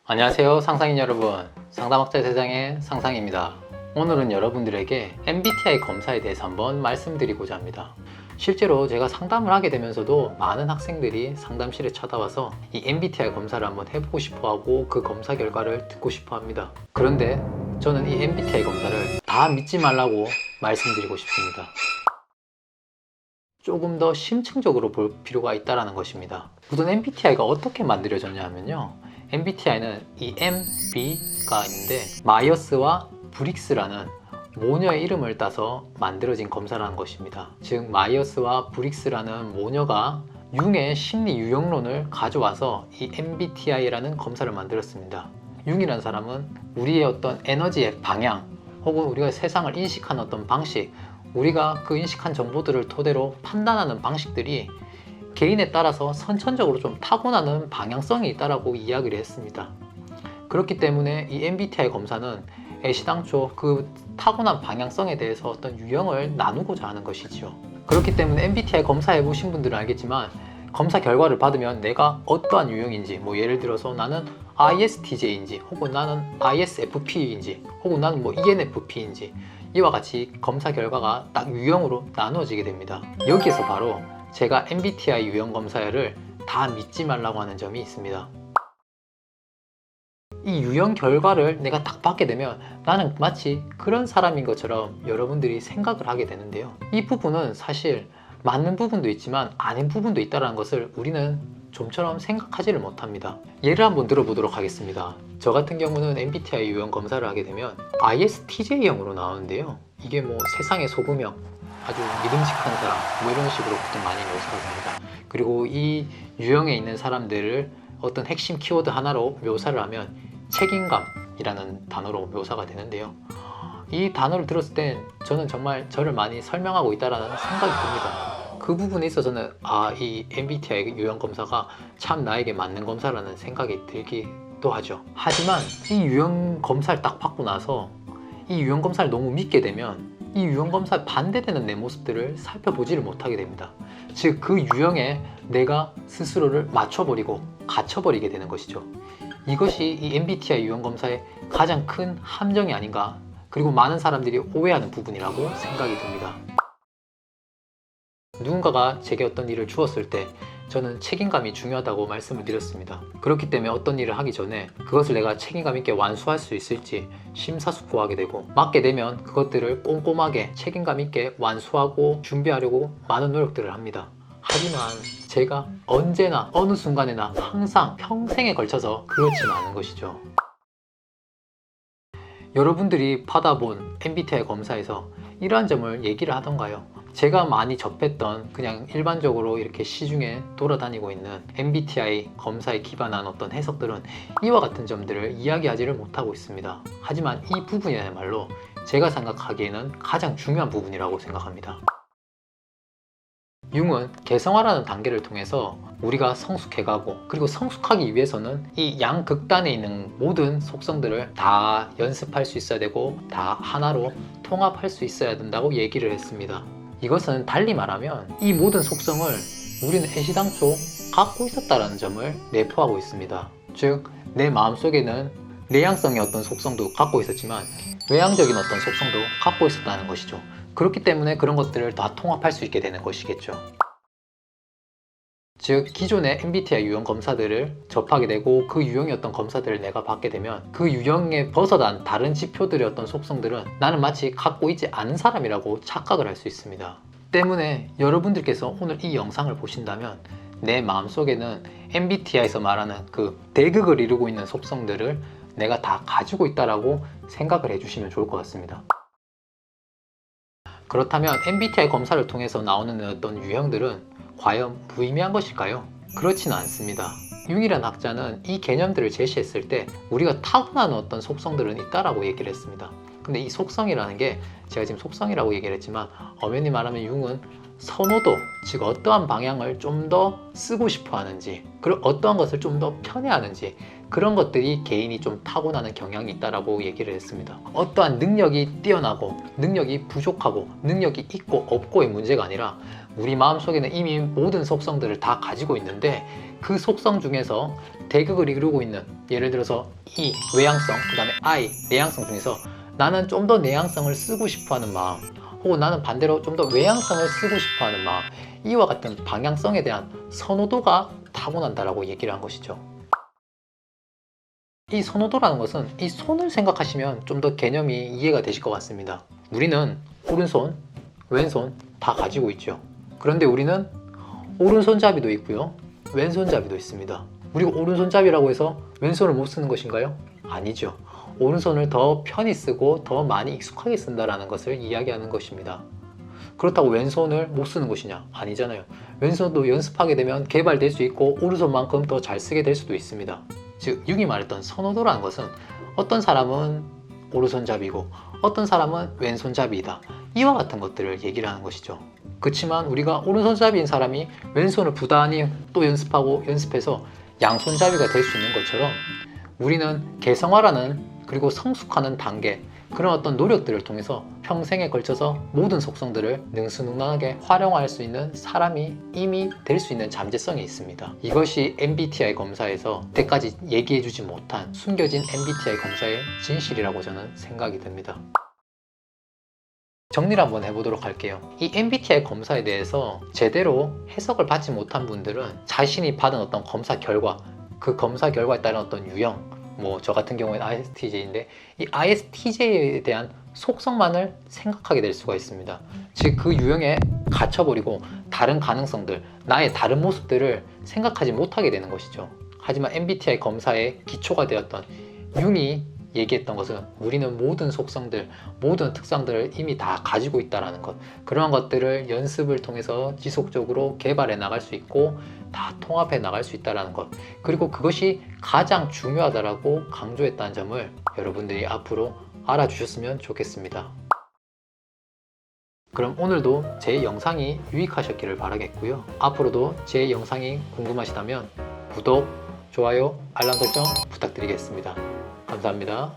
안녕하세요, 상상인 여러분. 상담학자 세상의 상상입니다. 오늘은 여러분들에게 MBTI 검사에 대해서 한번 말씀드리고자 합니다. 실제로 제가 상담을 하게 되면서도 많은 학생들이 상담실에 찾아와서 이 MBTI 검사를 한번 해보고 싶어 하고 그 검사 결과를 듣고 싶어 합니다. 그런데 저는 이 MBTI 검사를 다 믿지 말라고 말씀드리고 싶습니다. 조금 더 심층적으로 볼 필요가 있다는 것입니다. 우선 MBTI가 어떻게 만들어졌냐 하면요, MBTI는 이 M, B가 있는데 마이어스와 브릭스라는 모녀의 이름을 따서 만들어진 검사라는 것입니다. 즉 마이어스와 브릭스라는 모녀가 융의 심리 유형론을 가져와서 이 MBTI라는 검사를 만들었습니다. 융이라는 사람은 우리의 어떤 에너지의 방향 혹은 우리가 세상을 인식하는 어떤 방식, 우리가 그 인식한 정보들을 토대로 판단하는 방식들이 개인에 따라서 선천적으로 좀 타고나는 방향성이 있다고 이야기를 했습니다. 그렇기 때문에 이 MBTI 검사는 애시당초 그 타고난 방향성에 대해서 어떤 유형을 나누고자 하는 것이죠. 그렇기 때문에 MBTI 검사해 보신 분들은 알겠지만 검사 결과를 받으면 내가 어떠한 유형인지, 예를 들어서 나는 ISTJ인지 혹은 나는 ISFP인지 혹은 나는 ENFP인지 이와 같이 검사 결과가 딱 유형으로 나누어지게 됩니다. 여기에서 바로 제가 MBTI 유형 검사를 다 믿지 말라고 하는 점이 있습니다. 이 유형 결과를 내가 딱 받게 되면 나는 마치 그런 사람인 것처럼 여러분들이 생각을 하게 되는데요. 이 부분은 사실 맞는 부분도 있지만 아닌 부분도 있다는 것을 우리는 좀처럼 생각하지를 못합니다. 예를 한번 들어보도록 하겠습니다. 저 같은 경우는 MBTI 유형 검사를 하게 되면 ISTJ형으로 나오는데요. 이게 세상의 소금형, 아주 믿음직한 사람, 이런 식으로 보통 많이 묘사가 됩니다. 그리고 이 유형에 있는 사람들을 어떤 핵심 키워드 하나로 묘사를 하면 책임감이라는 단어로 묘사가 되는데요. 이 단어를 들었을 땐 저는 정말 저를 많이 설명하고 있다는 생각이 듭니다. 그 부분에 있어서는 이 MBTI 유형 검사가 참 나에게 맞는 검사라는 생각이 들기도 하죠. 하지만 이 유형 검사를 딱 받고 나서 이 유형 검사를 너무 믿게 되면 이 유형 검사에 반대되는 내 모습들을 살펴보지를 못하게 됩니다. 즉 그 유형에 내가 스스로를 맞춰버리고 갇혀버리게 되는 것이죠. 이것이 이 MBTI 유형 검사의 가장 큰 함정이 아닌가, 그리고 많은 사람들이 오해하는 부분이라고 생각이 듭니다. 누군가가 제게 어떤 일을 주었을 때 저는 책임감이 중요하다고 말씀을 드렸습니다. 그렇기 때문에 어떤 일을 하기 전에 그것을 내가 책임감 있게 완수할 수 있을지 심사숙고하게 되고, 맡게 되면 그것들을 꼼꼼하게 책임감 있게 완수하고 준비하려고 많은 노력들을 합니다. 하지만 제가 언제나 어느 순간에나 항상 평생에 걸쳐서 그렇진 않은 것이죠. 여러분들이 받아본 MBTI 검사에서 이러한 점을 얘기를 하던가요? 제가 많이 접했던 그냥 일반적으로 이렇게 시중에 돌아다니고 있는 MBTI 검사에 기반한 어떤 해석들은 이와 같은 점들을 이야기하지를 못하고 있습니다. 하지만 이 부분이야말로 제가 생각하기에는 가장 중요한 부분이라고 생각합니다. 융은 개성화라는 단계를 통해서 우리가 성숙해가고, 그리고 성숙하기 위해서는 이 양극단에 있는 모든 속성들을 다 연습할 수 있어야 되고 다 하나로 통합할 수 있어야 된다고 얘기를 했습니다. 이것은 달리 말하면 이 모든 속성을 우리는 애시당초 갖고 있었다는 점을 내포하고 있습니다. 즉 내 마음속에는 내향성의 어떤 속성도 갖고 있었지만 외향적인 어떤 속성도 갖고 있었다는 것이죠. 그렇기 때문에 그런 것들을 다 통합할 수 있게 되는 것이겠죠. 즉 기존의 MBTI 유형 검사들을 접하게 되고 그 유형의 어떤 검사들을 내가 받게 되면 그 유형에 벗어난 다른 지표들의 어떤 속성들은 나는 마치 갖고 있지 않은 사람이라고 착각을 할 수 있습니다. 때문에 여러분들께서 오늘 이 영상을 보신다면 내 마음속에는 MBTI에서 말하는 그 대극을 이루고 있는 속성들을 내가 다 가지고 있다라고 생각을 해주시면 좋을 것 같습니다. 그렇다면 MBTI 검사를 통해서 나오는 어떤 유형들은 과연 무의미한 것일까요? 그렇지는 않습니다. 융이라는 학자는 이 개념들을 제시했을 때 우리가 타고나는 어떤 속성들은 있다라고 얘기를 했습니다. 근데 이 속성이라는 게 제가 지금 속성이라고 얘기를 했지만 엄연히 말하면 융은 선호도, 즉 어떠한 방향을 좀 더 쓰고 싶어 하는지, 그리고 어떠한 것을 좀 더 편애하는지, 그런 것들이 개인이 좀 타고나는 경향이 있다라고 얘기를 했습니다. 어떠한 능력이 뛰어나고 능력이 부족하고 능력이 있고 없고의 문제가 아니라 우리 마음속에는 이미 모든 속성들을 다 가지고 있는데 그 속성 중에서 대극을 이루고 있는, 예를 들어서 E 외향성, 그 다음에 I 내향성 중에서 나는 좀 더 내향성을 쓰고 싶어하는 마음, 혹은 나는 반대로 좀 더 외향성을 쓰고 싶어하는 마음, 이와 같은 방향성에 대한 선호도가 타고난다라고 얘기를 한 것이죠. 이 선호도라는 것은 이 손을 생각하시면 좀 더 개념이 이해가 되실 것 같습니다. 우리는 오른손, 왼손 다 가지고 있죠. 그런데 우리는 오른손잡이도 있고요, 왼손잡이도 있습니다. 그리고 오른손잡이라고 해서 왼손을 못 쓰는 것인가요? 아니죠. 오른손을 더 편히 쓰고 더 많이 익숙하게 쓴다는 것을 이야기하는 것입니다. 그렇다고 왼손을 못 쓰는 것이냐? 아니잖아요. 왼손도 연습하게 되면 개발될 수 있고 오른손만큼 더 잘 쓰게 될 수도 있습니다. 즉 융이 말했던 선호도라는 것은 어떤 사람은 오른손잡이고 어떤 사람은 왼손잡이다, 이와 같은 것들을 얘기를 하는 것이죠. 그렇지만 우리가 오른손잡이인 사람이 왼손을 부단히 또 연습하고 연습해서 양손잡이가 될 수 있는 것처럼 우리는 개성화라는, 그리고 성숙하는 단계, 그런 어떤 노력들을 통해서 평생에 걸쳐서 모든 속성들을 능수능란하게 활용할 수 있는 사람이 이미 될 수 있는 잠재성이 있습니다. 이것이 MBTI 검사에서 때까지 얘기해주지 못한 숨겨진 MBTI 검사의 진실이라고 저는 생각이 듭니다. 정리를 한번 해보도록 할게요. 이 MBTI 검사에 대해서 제대로 해석을 받지 못한 분들은 자신이 받은 어떤 검사 결과, 그 검사 결과에 따른 어떤 유형, 저 같은 경우에는 ISTJ인데 이 ISTJ에 대한 속성만을 생각하게 될 수가 있습니다. 즉 그 유형에 갇혀버리고 다른 가능성들, 나의 다른 모습들을 생각하지 못하게 되는 것이죠. 하지만 MBTI 검사의 기초가 되었던 융이 얘기했던 것은 우리는 모든 속성들, 모든 특성들을 이미 다 가지고 있다는 것, 그러한 것들을 연습을 통해서 지속적으로 개발해 나갈 수 있고 다 통합해 나갈 수 있다는 것, 그리고 그것이 가장 중요하다라고 강조했다는 점을 여러분들이 앞으로 알아주셨으면 좋겠습니다. 그럼 오늘도 제 영상이 유익하셨기를 바라겠고요. 앞으로도 제 영상이 궁금하시다면 구독, 좋아요, 알람 설정 부탁드리겠습니다. 감사합니다.